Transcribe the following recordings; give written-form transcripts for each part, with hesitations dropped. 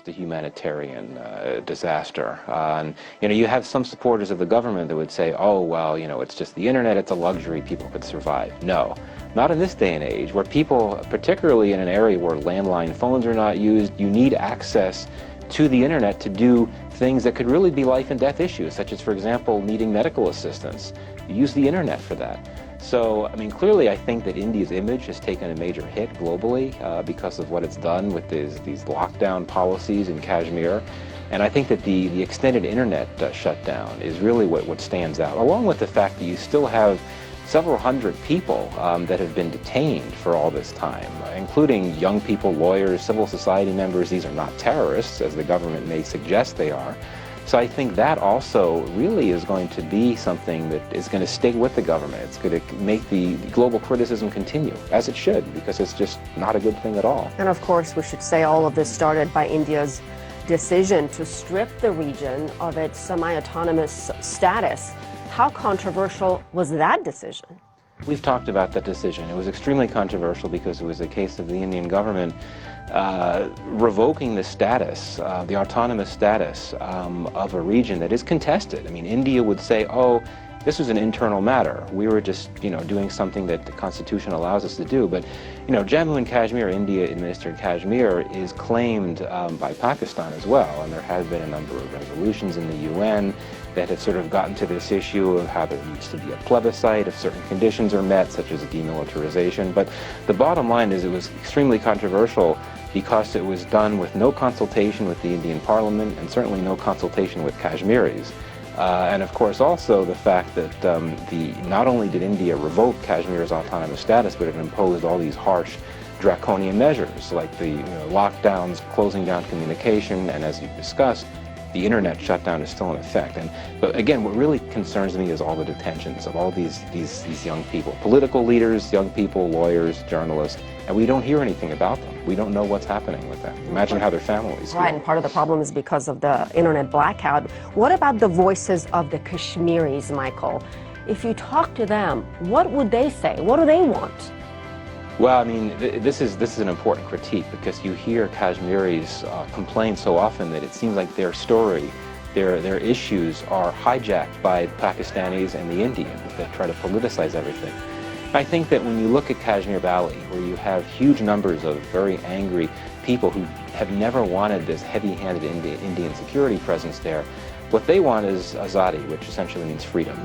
a humanitarian disaster. And, you know, you have some supporters of the government that would say, oh, well, you know, it's just the internet, it's a luxury, people could survive. No, not in this day and age, where people, particularly in an area where landline phones are not used, you need access to the internet to do things that could really be life and death issues, such as, for example, needing medical assistance. You use the internet for that. So, I mean, clearly I think that India's image has taken a major hit globally because of what it's done with these lockdown policies in Kashmir. And I think that the extended internet shutdown is really what stands out, along with the fact that you still have several hundred people that have been detained for all this time, including young people, lawyers, civil society members. These are not terrorists, as the government may suggest they are. So I think that also really is going to be something that is going to stay with the government. It's going to make the global criticism continue, as it should, because it's just not a good thing at all. And of course, we should say all of this started by India's decision to strip the region of its semi-autonomous status. How controversial was that decision? We've talked about that decision. It was extremely controversial because it was a case of the Indian government revoking the status, the autonomous status of a region that is contested. I mean, India would say, oh, this was an internal matter. We were just, you know, doing something that the Constitution allows us to do. But, you know, Jammu and Kashmir, India administered Kashmir, is claimed by Pakistan as well. And there have been a number of resolutions in the UN that have sort of gotten to this issue of how there needs to be a plebiscite if certain conditions are met, such as demilitarization. But the bottom line is it was extremely controversial because it was done with no consultation with the Indian Parliament and certainly no consultation with Kashmiris. And of course also the fact that not only did India revoke Kashmir's autonomous status, but it imposed all these harsh draconian measures like the lockdowns, closing down communication, and as you've discussed, the internet shutdown is still in effect. But again, what really concerns me is all the detentions of all these young people, political leaders, young people, lawyers, journalists, and we don't hear anything about them. We don't know what's happening with them. Imagine how their families feel. Right, and part of the problem is because of the internet blackout. What about the voices of the Kashmiris, Michael? If you talk to them, what would they say? What do they want? Well, I mean, this is an important critique because you hear Kashmiris complain so often that it seems like their story, their issues are hijacked by Pakistanis and the Indians that try to politicize everything. I think that when you look at Kashmir Valley, where you have huge numbers of very angry people who have never wanted this heavy-handed Indian security presence there, what they want is azadi, which essentially means freedom.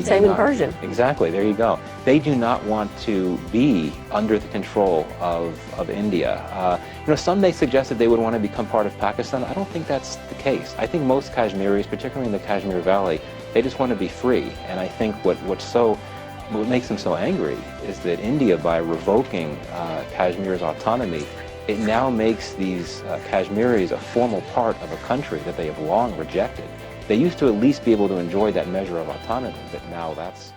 Same in Persian. Exactly, there you go. They do not want to be under the control of India. You know, some may suggest that they would want to become part of Pakistan. I don't think that's the case. I think most Kashmiris, particularly in the Kashmir Valley, they just want to be free. And I think what makes them so angry is that India, by revoking Kashmir's autonomy, it now makes these Kashmiris a formal part of a country that they have long rejected. They used to at least be able to enjoy that measure of autonomy, but now that's